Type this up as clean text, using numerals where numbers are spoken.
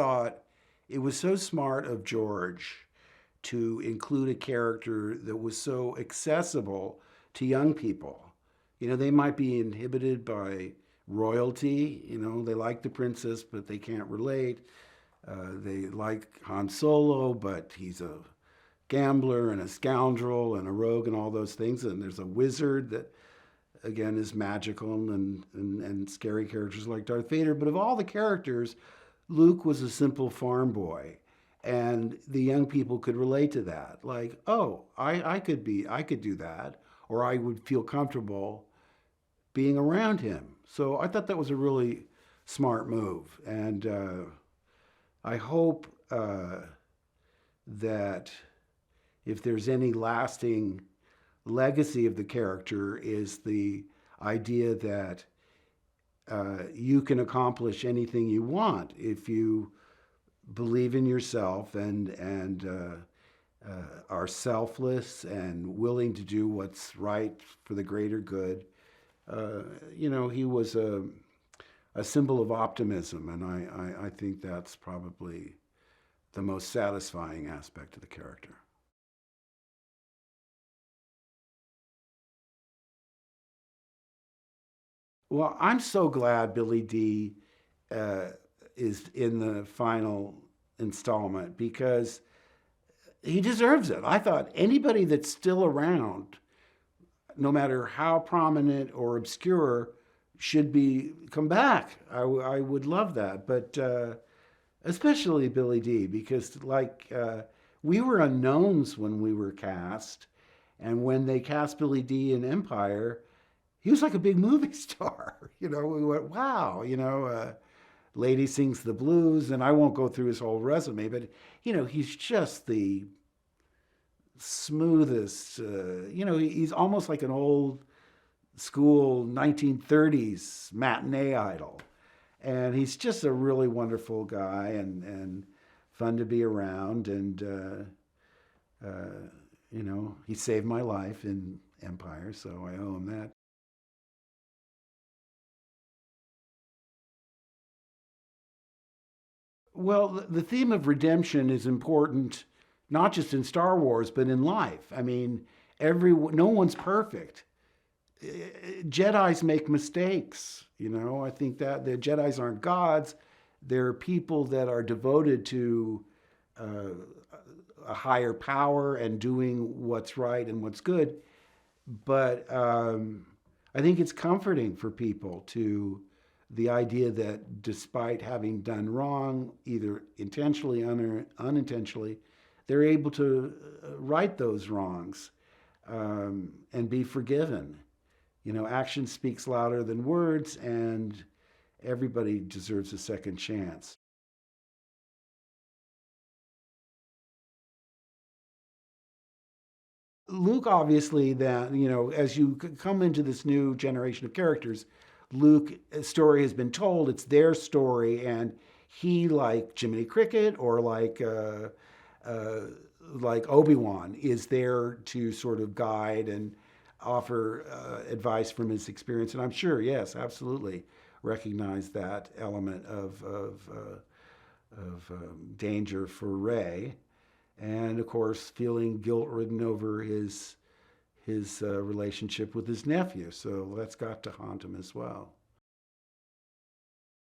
Thought it was so smart of George to include a character that was so accessible to young people. They might be inhibited by royalty. They like the princess, but they can't relate. They like Han Solo, but he's a gambler and a scoundrel and a rogue and all those things. And there's a wizard that, again, is magical and scary characters like Darth Vader. But of all the characters, Luke was a simple farm boy. And the young people could relate to that. Like, oh, I could do that, or I would feel comfortable being around him. So I thought that was a really smart move. And I hope that if there's any lasting legacy of the character is the idea that you can accomplish anything you want if you believe in yourself and are selfless and willing to do what's right for the greater good. He was a symbol of optimism, and I think that's probably the most satisfying aspect of the character. Well, I'm so glad Billy D uh, is in the final installment because he deserves it. I thought anybody that's still around, no matter how prominent or obscure, should be come back. I would love that, but especially Billy D, because we were unknowns when we were cast, and when they cast Billy D in Empire, he was like a big movie star. We went, wow. Lady Sings the Blues, and I won't go through his whole resume, but he's just the smoothest. He's almost like an old school 1930s matinee idol, and he's just a really wonderful guy and fun to be around. And he saved my life in Empire, so I owe him that. Well, the theme of redemption is important, not just in Star Wars, but in life. I mean, no one's perfect. Jedi's make mistakes. I think that the Jedi's aren't gods. They're people that are devoted to uh, a higher power and doing what's right and what's good. But I think it's comforting for people to the idea that despite having done wrong, either intentionally or unintentionally, they're able to right those wrongs and be forgiven. Action speaks louder than words, and everybody deserves a second chance. Luke, obviously, that as you come into this new generation of characters, Luke's story has been told. It's their story, and he, like Jiminy Cricket or uh, like Obi-Wan, is there to sort of guide and offer advice from his experience. And I'm sure, yes, absolutely, recognize that element of danger for Rey, and of course feeling guilt-ridden over his relationship with his nephew. So that's got to haunt him as well.